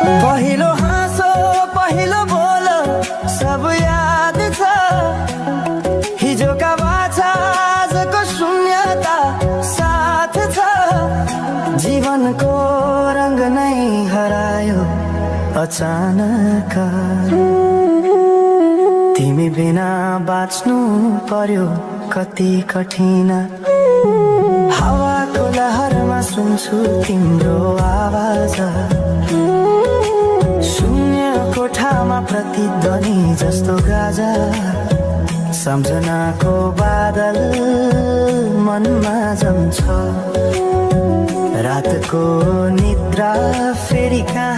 पहिलो हाँसो पहिलो बोल सब याद छ, हिजोका बाछा आजको शून्यता साथ छ। जीवनको रंग नै हरायो अचानक, तिमी बिना बाँच्नु पर्यो कति कठिन। हावाको लहरमा सुन्छु तिम्रो आवाज, शून्य कोठामा प्रतिध्वनि जस्तो गाजा। सम्झनाको बादल मनमा जम्छ, रातको निद्रा फेरि कहाँ